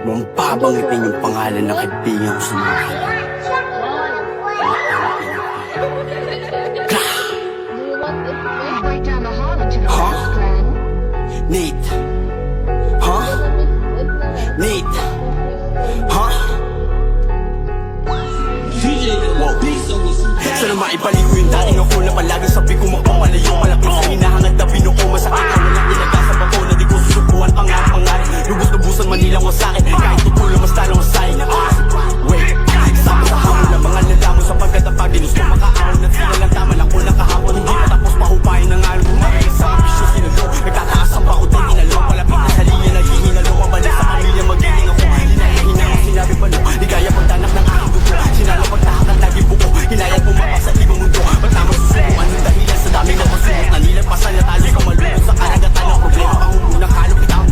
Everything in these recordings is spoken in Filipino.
Huwag mong babanggitin yung pangalan ng kaibigan ko sa mga kaibigan. Huh? Nate? Huh? Nate? Huh? Wow. Sana maibalik ko yung dating ako na palagi sabi ko magpapalayo. Malapit sa hinahangad na binuko. Masakit ko na lang tinagasa pa ko na di ko susubuhan. Pangarap-pangarap lubos-lubusan man nilang wasakit. Kahit tutulo mas talong wasay. Wait, sama sa hamon ng mga lalamon sapagkat ang pagdinos ko makaahon na sila lang tama lang ko nakahapon. Hindi pa tapos mahupayin ng alon. Kumakaya sa ambisyon sinulo. Nagtataas ang bako din tinalong. Palapit na sa linya naghihinalo. Ang balik sa pamilya magiling ako. Hinahihina ko sinabi pa no. Di kaya pagtanak ng aking dugo. Sinalo pagtahakang lagi buko. Hinayang pumapak sa ibang mundo. Ba't naman susubuan ng dahilan sa dami ng masunod na nilagpasan na talo ka malulog sa karagatan ng problema. Pangulo ng kalupitaw.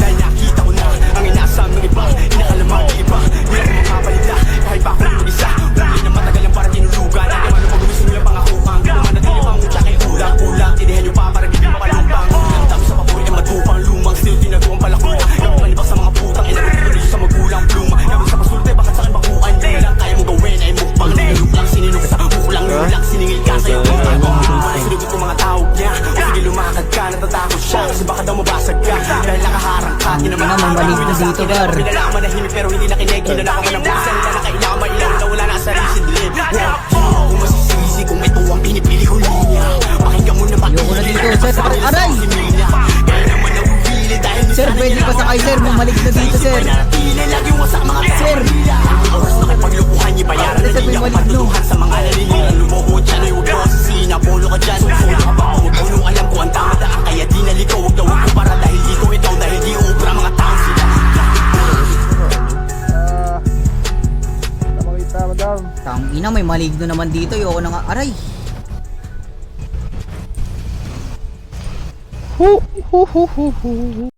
Dahil nakita ko na ang inaasam ng iba. Inakalaman ng iba. Di ako makabalita. Kahit pa ako mag-isa. Huli na matagal ang para tinulugan. Ang naman ang pag-uwisin nyo yung pangakukan. Kung manatili pang mutya kay ulang-ulang. Tinihan nyo pa para hindi mapalupang. Ang dami sa papoy ay matupang lumang. Still tinagawang palakulang. Gawang malibak sa mga putang. Inagod sa magulang pluma. Gawin sa pasulte bakit sa akin bakuan. Yun lang kaya mong gawin ay mukbang. Niluluk lang sininok sa muklang. Yun lang siningil ka sa'yo. Sinugot ko mga tawag niya. O sige lumakad ka. Natatakot siya kasi baka daw mabasag ka. Dahil nakaharang ka. Mamalig na dito, Gar. Pinala manahimik pero hindi nakinig. Hinala ka man ang busa. Nila na kailangan mailaw na wala na sa risid din. Kung masisisi kung ito ang pinipili ko linya. Pakinggan mo na Ayoko na dito, sir. Aray! Sir, pwede pa sakay, sir. Mamalig na dito, sir. Sir! Oras na kipaglupuhan niya bayaran na di ako patutuhan sa mga nalilihan. Lumuhod siya na huwag mo asasina. Polo ka dyan, solo ka pa kung ikaw nung alam ko ang tama daan. Kaya di nalikaw, huwag daw ako para dahil di ko ikaw. Dahil di ubra mga taong sila. Tang ina, may maligno naman dito. Ayoko na nga. Aray! Hu hu hu hu hu.